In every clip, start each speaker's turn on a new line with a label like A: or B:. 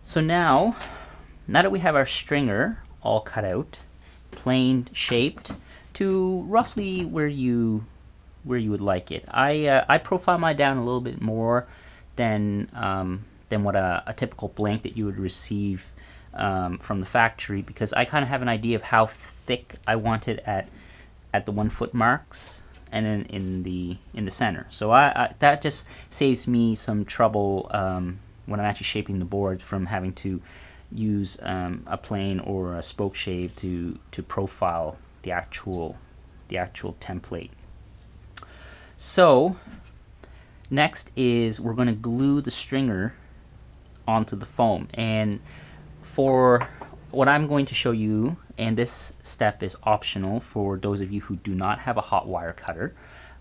A: So now that we have our stringer all cut out, plane shaped to roughly where you would like it, I profile mine down a little bit more than what a typical blank that you would receive from the factory, because I kind of have an idea of how thick I want it at the 1 foot marks and then in the center. So that just saves me some trouble when I'm actually shaping the board from having to use a plane or a spoke shave to profile the actual template. So next is we're going to glue the stringer onto the foam, and for what I'm going to show you, and this step is optional for those of you who do not have a hot wire cutter,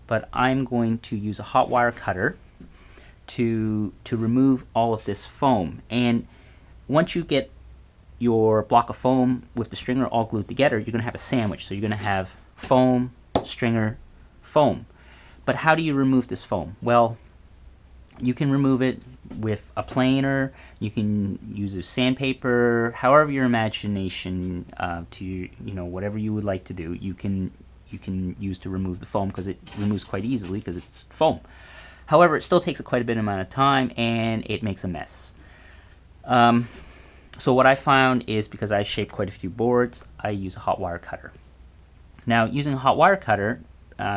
A: but I'm going to use a hot wire cutter to remove all of this foam. And once you get your block of foam with the stringer all glued together, you're going to have a sandwich. So you're going to have foam, stringer, foam. But how do you remove this foam? Well, you can remove it with a planer, you can use a sandpaper, however your imagination to whatever you would like to do, you can use to remove the foam, because it removes quite easily because it's foam. However, it still takes quite a bit amount of time and it makes a mess. So what I found is, because I shaped quite a few boards, I use a hot wire cutter. Now, using a hot wire cutter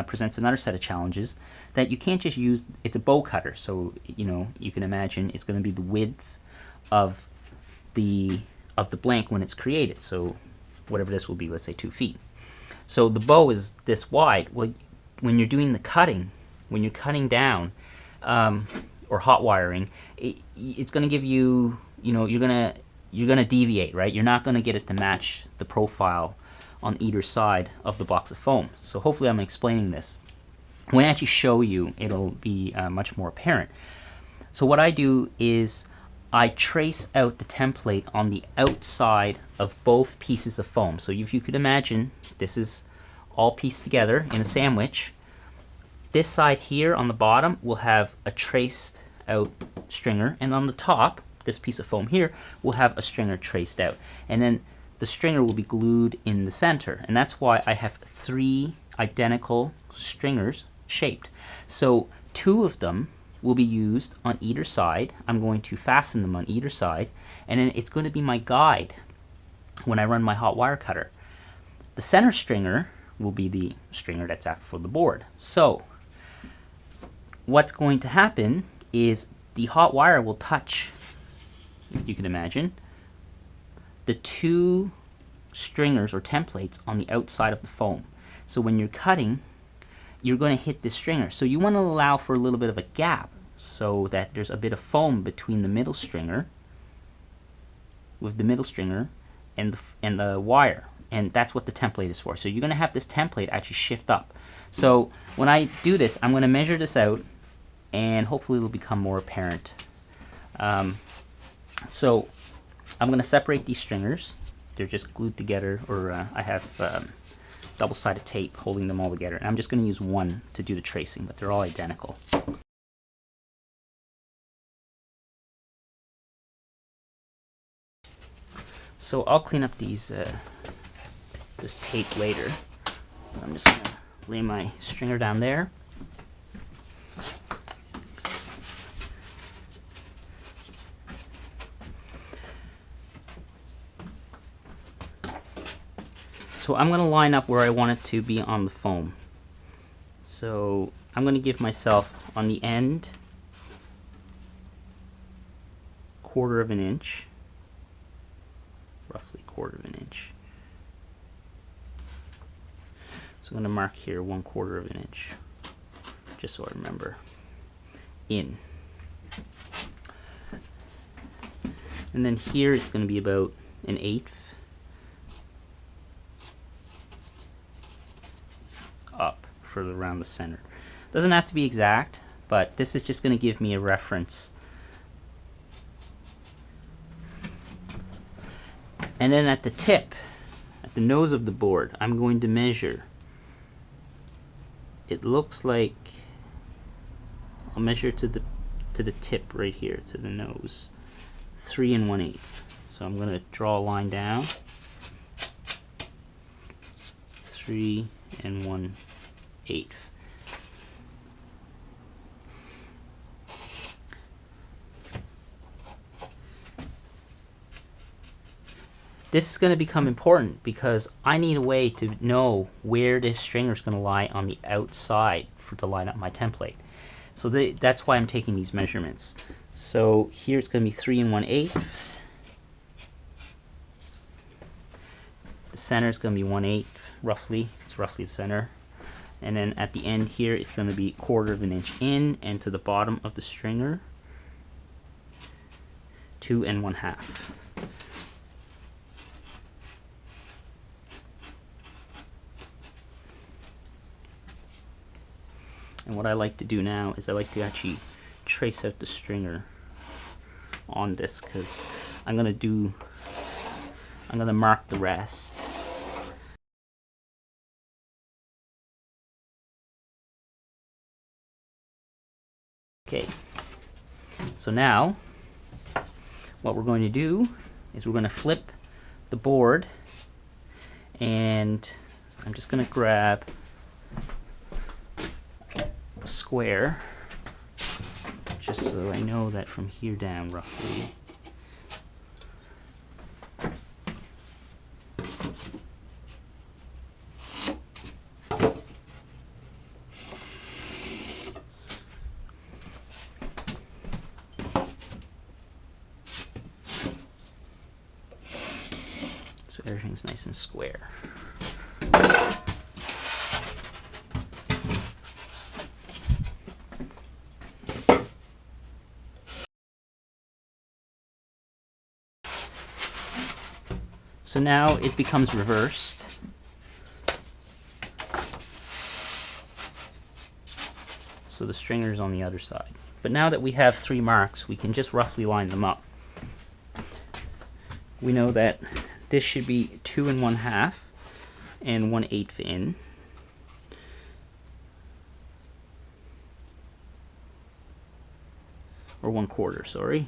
A: presents another set of challenges, that you can't just use, it's a bow cutter, so you can imagine it's going to be the width of the blank when it's created. So whatever this will be, let's say 2 feet. So the bow is this wide. Well, when you're doing the cutting, when you're cutting down or hot wiring, it's going to give you, you're going to deviate, right? You're not going to get it to match the profile on either side of the blocks of foam. So hopefully I'm explaining this. When I actually show you, it'll be much more apparent. So what I do is I trace out the template on the outside of both pieces of foam. So if you could imagine, this is all pieced together in a sandwich. This side here on the bottom will have a traced out stringer, and on the top, this piece of foam here will have a stringer traced out. And then the stringer will be glued in the center, and that's why I have 3 identical stringers shaped. So 2 of them will be used on either side. I'm going to fasten them on either side, and then it's going to be my guide when I run my hot wire cutter. The center stringer will be the stringer that's out for the board. So what's going to happen is the hot wire will touch, you can imagine, the 2 stringers or templates on the outside of the foam. So when you're cutting, you're going to hit this stringer. So you want to allow for a little bit of a gap so that there's a bit of foam between the middle stringer, and the wire. And that's what the template is for. So you're going to have this template actually shift up. So when I do this, I'm going to measure this out, and hopefully it'll become more apparent. So I'm going to separate these stringers. They're just glued together, or I have double-sided tape holding them all together. And I'm just going to use one to do the tracing, but they're all identical. So I'll clean up these this tape later. I'm just going to lay my stringer down there. So I'm going to line up where I want it to be on the foam. So I'm going to give myself on the end 1/4 of an inch, roughly 1/4 of an inch. So I'm going to mark here 1/4 of an inch, just so I remember. In. And then here it's going to be about 1/8 up further around the center. Doesn't have to be exact, but this is just going to give me a reference. And then at the tip, at the nose of the board, I'm going to measure. It looks like I'll measure to the tip right here, to the nose. 3 1/8. So I'm going to draw a line down. 3 1/8. This is going to become important because I need a way to know where this stringer is going to lie on the outside to line up my template. So that's why I'm taking these measurements. So here it's going to be 3 1/8. The center is going to be 1/8 roughly. It's roughly the center. And then at the end here it's going to be 1/4 of an inch in, and to the bottom of the stringer 2 1/2. And what I like to do now is I like to actually trace out the stringer on this, because I'm gonna mark the rest. Okay, so now what we're going to do is we're going to flip the board, and I'm just going to grab a square just so I know that from here down roughly. So everything's nice and square. So now it becomes reversed. So the stringer is on the other side. But now that we have 3 marks, we can just roughly line them up. We know that this should be 2 1/2 and 1/8 in. Or 1/4, sorry.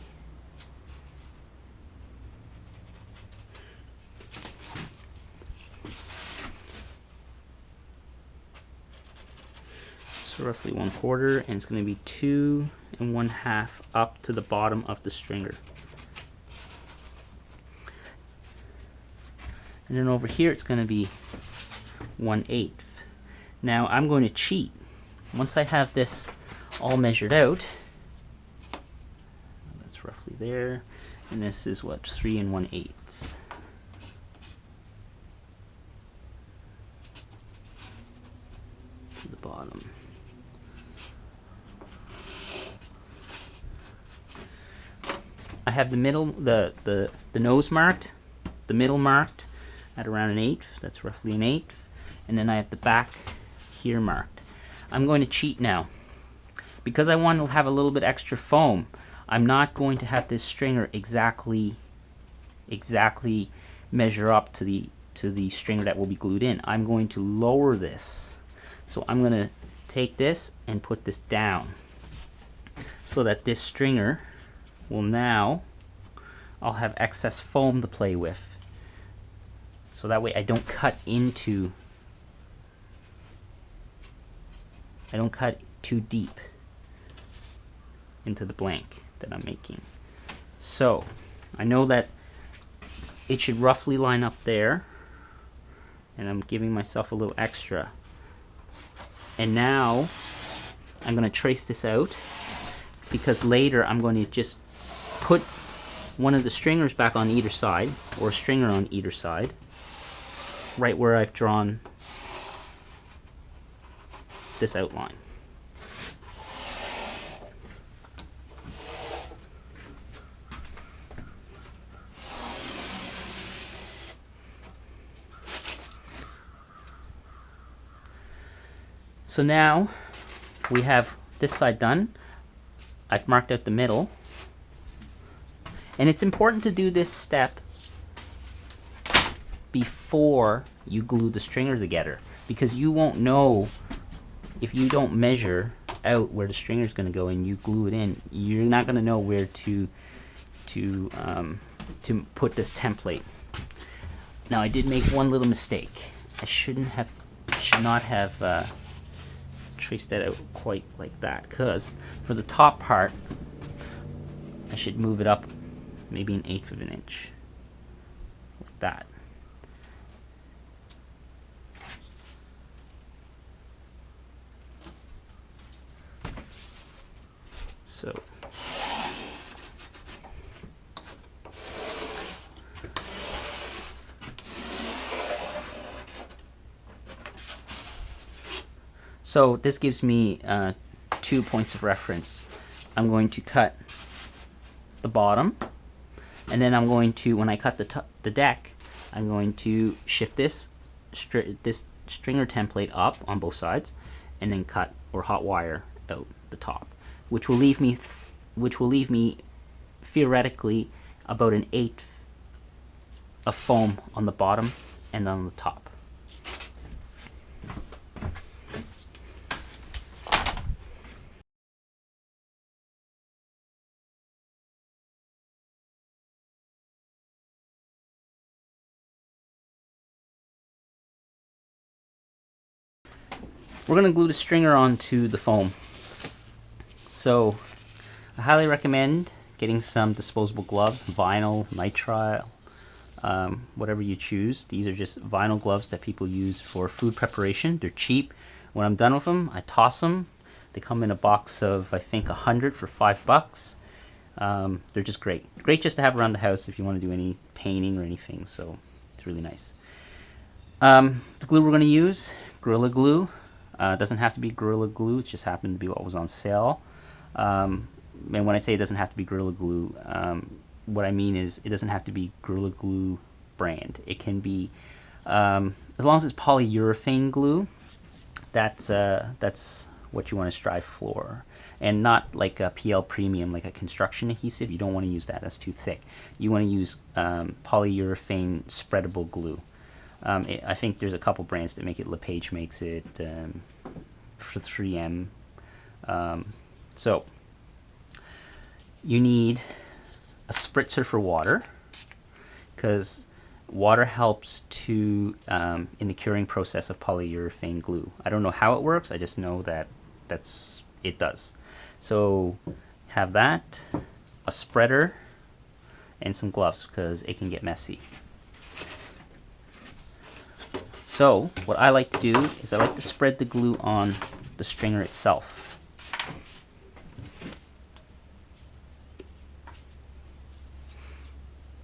A: So roughly 1/4, and it's going to be 2 1/2 up to the bottom of the stringer. And then over here it's going to be 1/8. Now I'm going to cheat. Once I have this all measured out, that's roughly there, and this is what, 3 1/8. To the bottom. I have the middle, the nose marked, the middle marked at around 1/8. That's roughly 1/8, and then I have the back here marked. I'm going to cheat now because I want to have a little bit extra foam. I'm not going to have this stringer exactly measure up to the stringer that will be glued in. I'm going to lower this. So I'm going to take this and put this down so that this stringer will now, I'll have excess foam to play with. So that way I don't cut too deep into the blank that I'm making. So I know that it should roughly line up there, and I'm giving myself a little extra. And now I'm going to trace this out, because later I'm going to just put one of the stringers back on either side, or a stringer on either side, right where I've drawn this outline. So now we have this side done. I've marked out the middle. And it's important to do this step before you glue the stringer together, because you won't know, if you don't measure out where the stringer is going to go and you glue it in, you're not going to know where to to put this template. Now I did make one little mistake. I should not have traced that out quite like that, because for the top part I should move it up maybe 1/8 of an inch, like that. So this gives me 2 points of reference. I'm going to cut the bottom, and then I'm going to, when I cut the deck, I'm going to shift this stringer template up on both sides, and then cut or hot wire out the top, which will leave me theoretically about 1/8 of foam on the bottom and on the top. We're going to glue the stringer onto the foam. So I highly recommend getting some disposable gloves, vinyl, nitrile, whatever you choose. These are just vinyl gloves that people use for food preparation. They're cheap. When I'm done with them, I toss them. They come in a box of, I think, 100 for $5. They're just great. Great just to have around the house if you want to do any painting or anything, so it's really nice. The glue we're going to use, Gorilla Glue. Doesn't have to be Gorilla Glue, it just happened to be what was on sale. And when I say it doesn't have to be Gorilla Glue, what I mean is it doesn't have to be Gorilla Glue brand. It can be, as long as it's polyurethane glue, that's what you want to strive for. And not like a PL Premium, like a construction adhesive. You don't want to use that, that's too thick. You want to use polyurethane spreadable glue. I think there's a couple brands that make it. LePage makes it, for 3M. So you need a spritzer for water, because water helps to in the curing process of polyurethane glue. I don't know how it works, I just know that it does. So have that, a spreader, and some gloves because it can get messy. So what I like to do is I like to spread the glue on the stringer itself.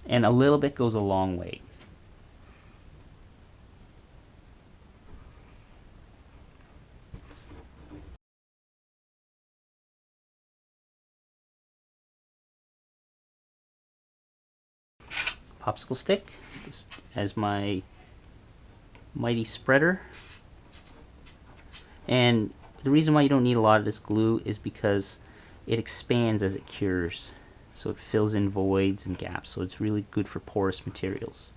A: And a little bit goes a long way. Popsicle stick as my mighty spreader. And the reason why you don't need a lot of this glue is because it expands as it cures, so it fills in voids and gaps, so it's really good for porous materials.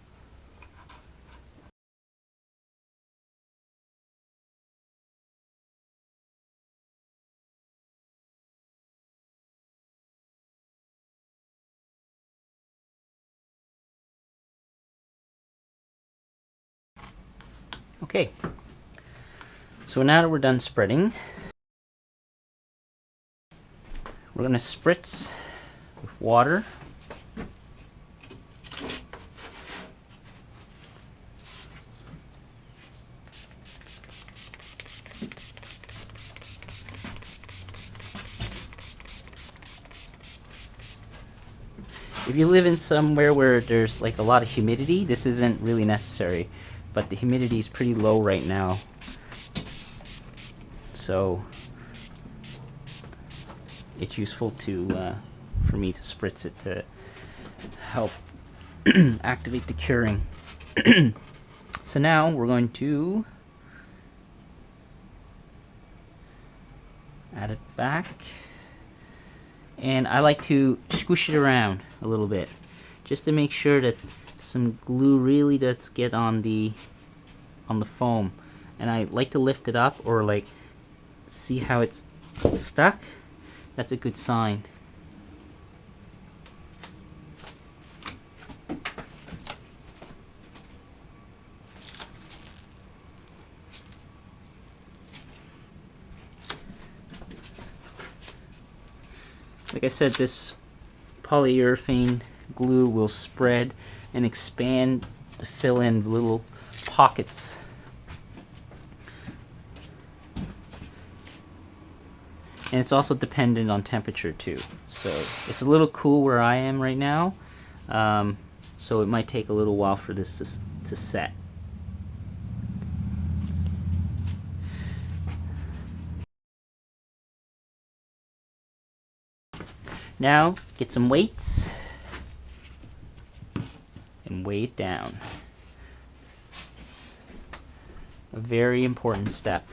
A: Okay, so now that we're done spreading, we're going to spritz with water. If you live in somewhere where there's like a lot of humidity, this isn't really necessary, but the humidity is pretty low right now, so it's useful to for me to spritz it to help activate the curing. So now we're going to add it back, and I like to squish it around a little bit just to make sure that some glue really does get on the foam. And I like to lift it up or like see how it's stuck. That's a good sign. Like I said, this polyurethane glue will spread and expand to fill in little pockets. And it's also dependent on temperature too. So it's a little cool where I am right now. So it might take a little while for this to set. Now get some weights and weigh it down. A very important step.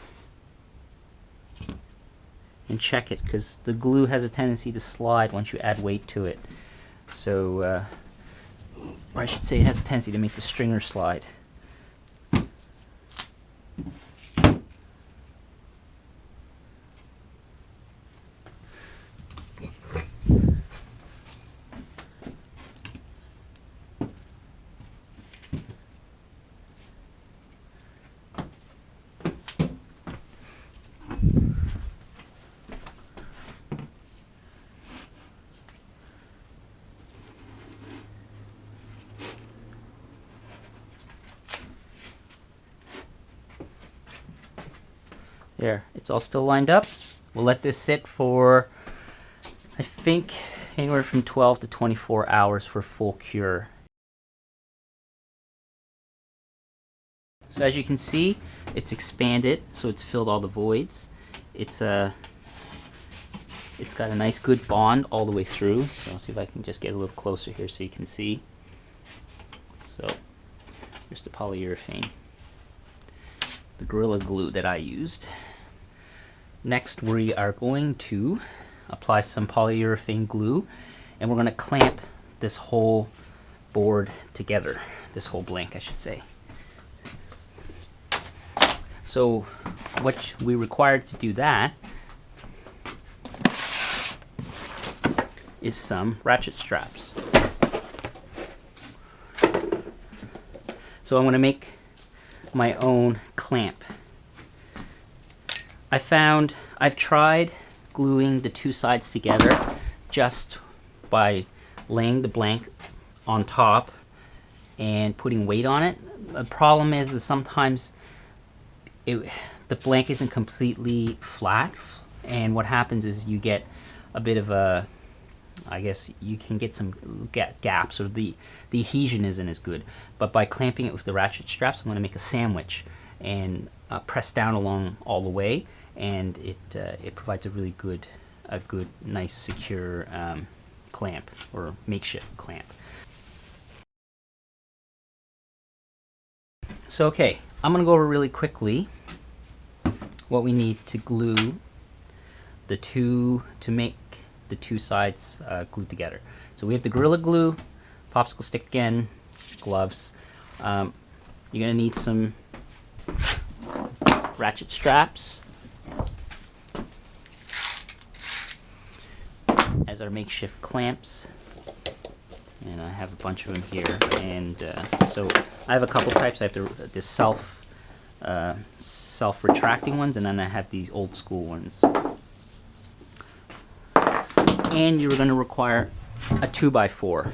A: And check it, because the glue has a tendency to slide once you add weight to it. So, or I should say it has a tendency to make the stringer slide. There, it's all still lined up. We'll let this sit for, I think, anywhere from 12 to 24 hours for full cure. So as you can see, it's expanded, so it's filled all the voids. It's got a nice good bond all the way through. So I'll see if I can just get a little closer here so you can see. So here's the polyurethane, the Gorilla Glue that I used. Next, we are going to apply some polyurethane glue, and we're going to clamp this whole board together, this whole blank I should say. So what we required to do that is some ratchet straps. So I'm going to make my own clamp. I've tried gluing the two sides together just by laying the blank on top and putting weight on it. The problem is sometimes the blank isn't completely flat, and what happens is you get a bit of a, I guess you can get some gaps, or the adhesion isn't as good. But by clamping it with the ratchet straps, I'm going to make a sandwich and press down along all the way, and it provides a really good, nice, secure clamp, or makeshift clamp. So okay, I'm going to go over really quickly what we need to glue to make the two sides glued together. So we have the Gorilla Glue, popsicle stick again, gloves. You're going to need some ratchet straps as our makeshift clamps, and I have a bunch of them here. And so I have a couple types. I have the self-retracting ones, and then I have these old school ones. And you're going to require a 2x4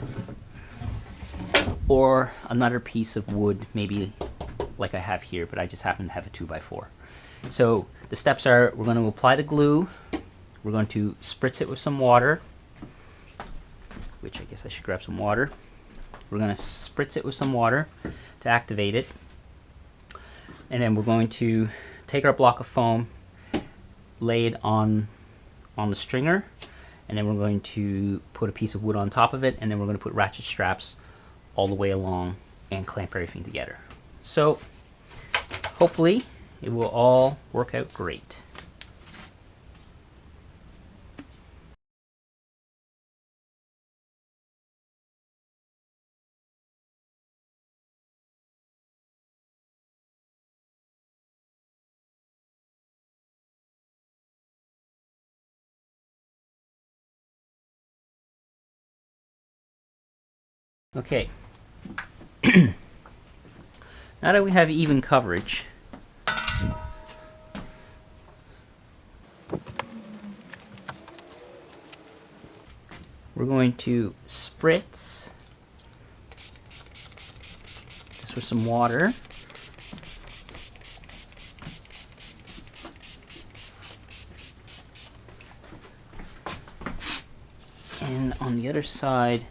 A: or another piece of wood, maybe like I have here, but I just happen to have a 2x4. So the steps are, we're going to apply the glue, we're going to spritz it with some water, which I guess I should grab some water. We're going to spritz it with some water to activate it, and then we're going to take our block of foam, lay it on the stringer, and then we're going to put a piece of wood on top of it, and then we're going to put ratchet straps all the way along and clamp everything together. So hopefully it will all work out great. Okay, now that we have even coverage, we're going to spritz this with some water. And on the other side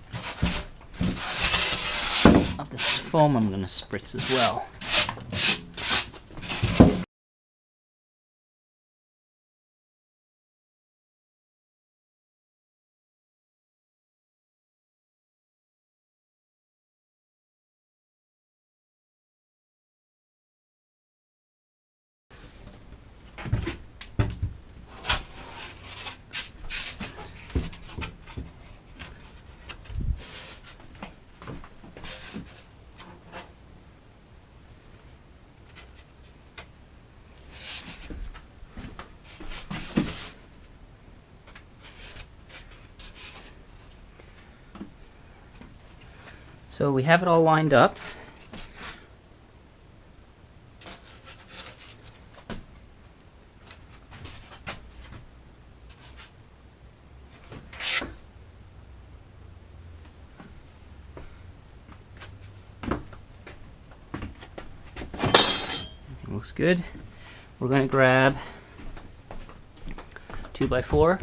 A: of this foam, I'm going to spritz as well. So we have it all lined up. Looks good. We're going to grab 2x4.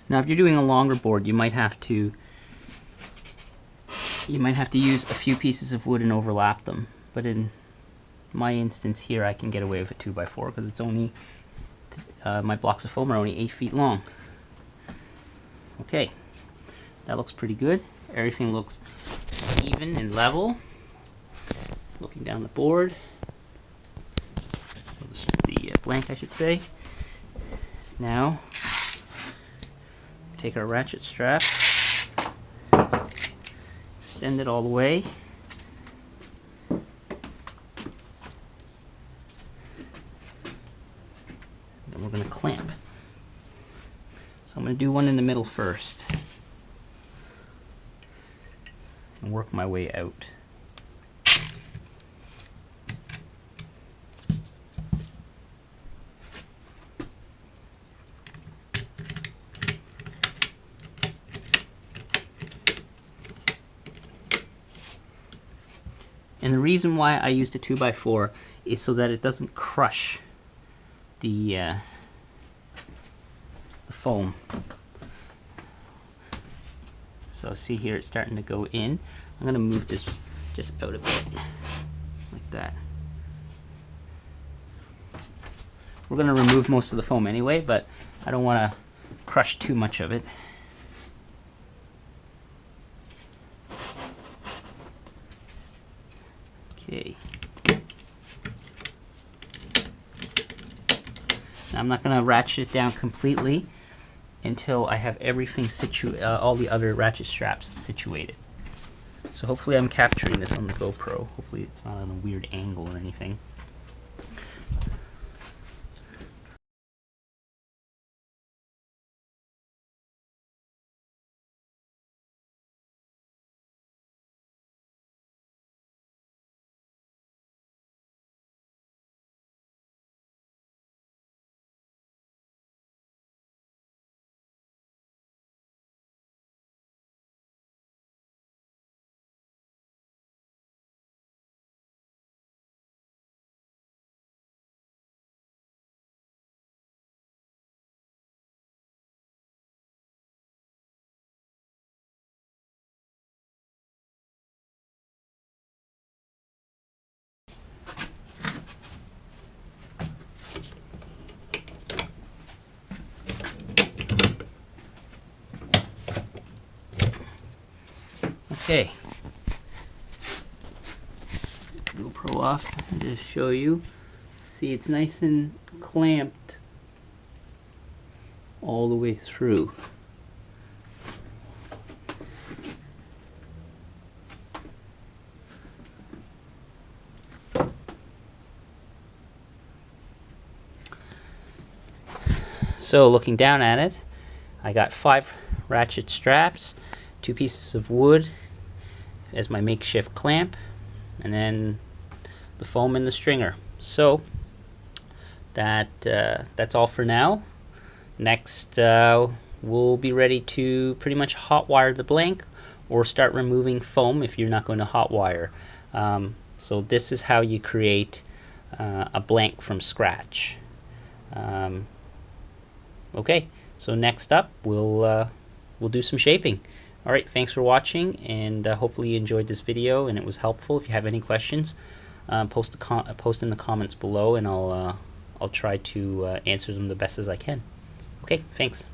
A: Now, if you're doing a longer board, you might have to use a few pieces of wood and overlap them. But in my instance here, I can get away with a 2x4 because it's only my blocks of foam are only 8 feet long. Okay, that looks pretty good. Everything looks even and level. Looking down the board, the blank, I should say. Now, take our ratchet strap, extend it all the way, then we're going to clamp. So I'm going to do one in the middle first and work my way out. And the reason why I used a 2x4 is so that it doesn't crush the foam. So see here, it's starting to go in. I'm going to move this just out a bit, like that. We're going to remove most of the foam anyway, but I don't want to crush too much of it. Okay. Now I'm not going to ratchet it down completely until I have everything all the other ratchet straps situated. So hopefully I'm capturing this on the GoPro. Hopefully it's not on a weird angle or anything. Okay. GoPro off and just show you. See, it's nice and clamped all the way through. So looking down at it, I got 5 ratchet straps, 2 pieces of wood as my makeshift clamp, and then the foam and the stringer. So that's all for now. Next, we'll be ready to pretty much hot wire the blank or start removing foam if you're not going to hot wire. So this is how you create a blank from scratch. Okay, so next up we'll do some shaping. Alright, thanks for watching, and hopefully you enjoyed this video and it was helpful. If you have any questions, post in the comments below, and I'll try to answer them the best as I can. Okay, thanks.